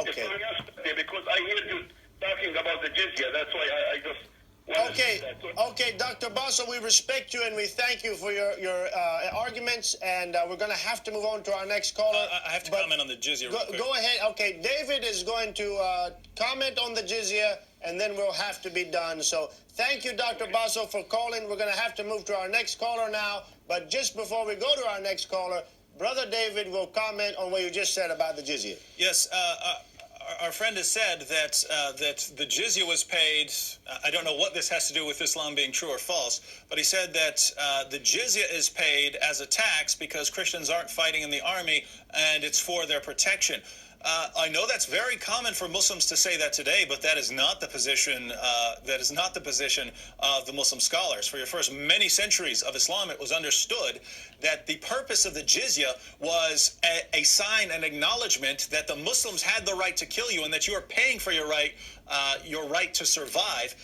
Okay. It's curiosity because I heard you talking about the jizya. That's why I just. Okay, Dr. Basso, we respect you and we thank you for your arguments, and we're going to have to move on to our next caller. I have to comment on the jizya real quick. Go ahead. Okay, David is going to comment on the jizya, and then we'll have to be done. So thank you, Dr. Basso, for calling. We're going to have to move to our next caller now, but just before we go to our next caller, Brother David will comment on what you just said about the jizya. Yes, our friend has said that that the jizya was paid. I don't know what this has to do with Islam being true or false, but he said that the jizya is paid as a tax because Christians aren't fighting in the army, and it's for their protection. I know that's very common for Muslims to say that today, but that is not the position. That is not the position of the Muslim scholars. For your first many centuries of Islam, it was understood that the purpose of the jizya was a sign, an acknowledgement that the Muslims had the right to kill you and that you are paying for your right to survive.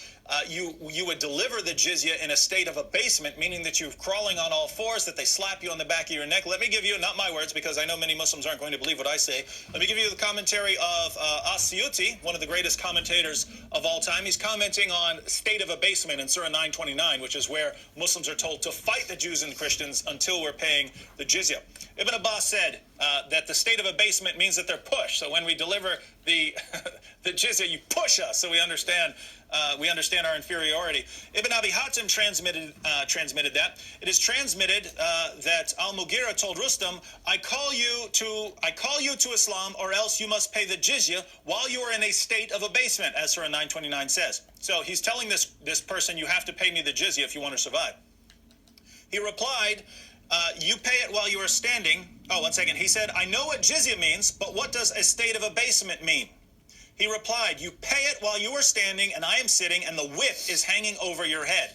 You would deliver the jizya in a state of abasement, meaning that you're crawling on all fours, that they slap you on the back of your neck. Let me give you, not my words, because I know many Muslims aren't going to believe what I say. Let me give you the commentary of As-Suyuti, one of the greatest commentators of all time. He's commenting on state of abasement in Surah 929, which is where Muslims are told to fight the Jews and Christians until we're paying the jizya. Ibn Abbas said that the state of abasement means that they're pushed. So when we deliver the the jizya, you push us. So we understand our inferiority. Ibn Abi Hatim transmitted that. It is transmitted that Al-Mughira told Rustam, I call you to Islam, or else you must pay the jizya while you are in a state of abasement, as Surah 929 says. So he's telling this person, you have to pay me the jizya if you want to survive. He replied, you pay it while you are standing. Oh, one second. He said, I know what jizya means, but what does a state of abasement mean? He replied, you pay it while you are standing and I am sitting and the whip is hanging over your head.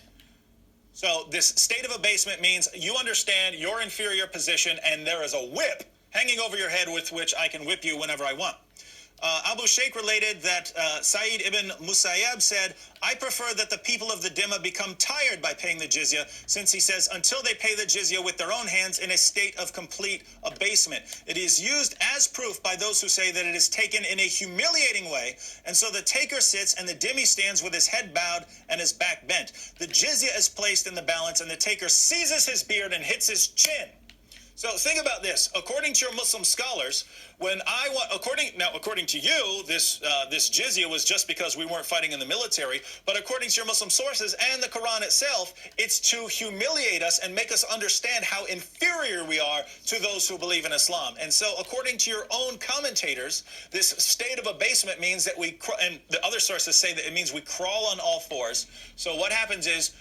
So this state of abasement means you understand your inferior position and there is a whip hanging over your head with which I can whip you whenever I want. Abu Shaykh related that Sa'id ibn Musayyab said, I prefer that the people of the Dhimma become tired by paying the jizya, since he says, until they pay the jizya with their own hands in a state of complete abasement. It is used as proof by those who say that it is taken in a humiliating way, and so the taker sits and the dhimmi stands with his head bowed and his back bent. The jizya is placed in the balance and the taker seizes his beard and hits his chin. So think about this. According to your Muslim scholars, according to you, this jizya was just because we weren't fighting in the military. But according to your Muslim sources and the Quran itself, it's to humiliate us and make us understand how inferior we are to those who believe in Islam. And so, according to your own commentators, this state of abasement means that and the other sources say that it means we crawl on all fours. So what happens is,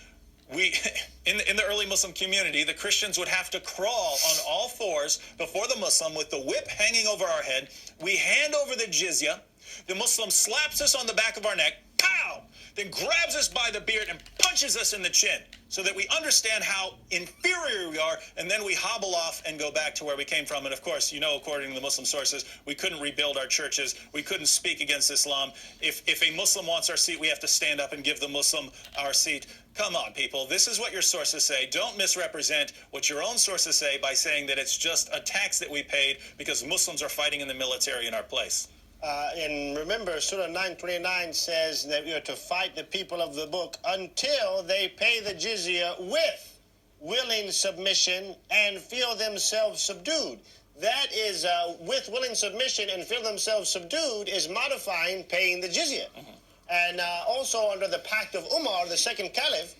in the early Muslim community, the Christians would have to crawl on all fours before the Muslim with the whip hanging over our head. We hand over the jizya. The Muslim slaps us on the back of our neck, pow, then grabs us by the beard and punches us in the chin so that we understand how inferior we are, and then we hobble off and go back to where we came from. And of course, according to the Muslim sources, we couldn't rebuild our churches. We couldn't speak against Islam. If a Muslim wants our seat, we have to stand up and give the Muslim our seat. Come on, people. This is what your sources say. Don't misrepresent what your own sources say by saying that it's just a tax that we paid because Muslims are fighting in the military in our place. And remember, Surah 929 says that we are to fight the people of the book until they pay the jizya with willing submission and feel themselves subdued. That is, with willing submission and feel themselves subdued is modifying paying the jizya. Mm-hmm. And also under the Pact of Umar, the second caliph,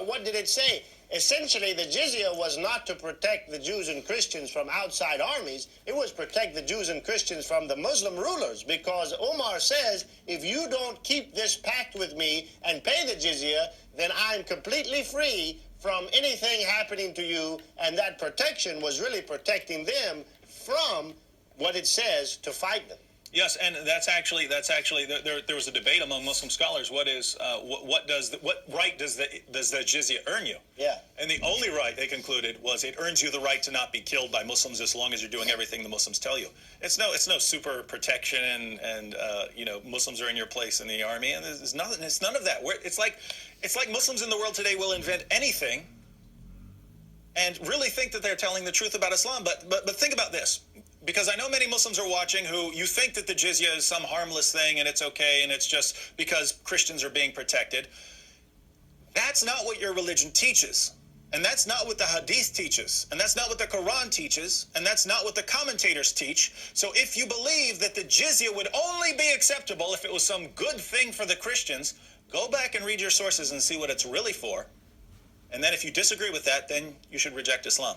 what did it say? Essentially, the jizya was not to protect the Jews and Christians from outside armies. It was protect the Jews and Christians from the Muslim rulers, because Umar says, if you don't keep this pact with me and pay the jizya, then I'm completely free from anything happening to you. And that protection was really protecting them from what it says to fight them. Yes, and that's actually there was a debate among Muslim scholars. What right does the jizya earn you? Yeah. And the only right, they concluded, was it earns you the right to not be killed by Muslims as long as you're doing everything the Muslims tell you. It's no super protection and Muslims are in your place in the army, and there's nothing. It's none of that. It's like Muslims in the world today will invent anything and really think that they're telling the truth about Islam. But think about this. because I know many Muslims are watching who you think that the jizya is some harmless thing and it's okay and it's just because Christians are being protected. That's not what your religion teaches. And that's not what the Hadith teaches. And that's not what the Quran teaches. And that's not what the commentators teach. So if you believe that the jizya would only be acceptable if it was some good thing for the Christians, go back and read your sources and see what it's really for. And then if you disagree with that, then you should reject Islam.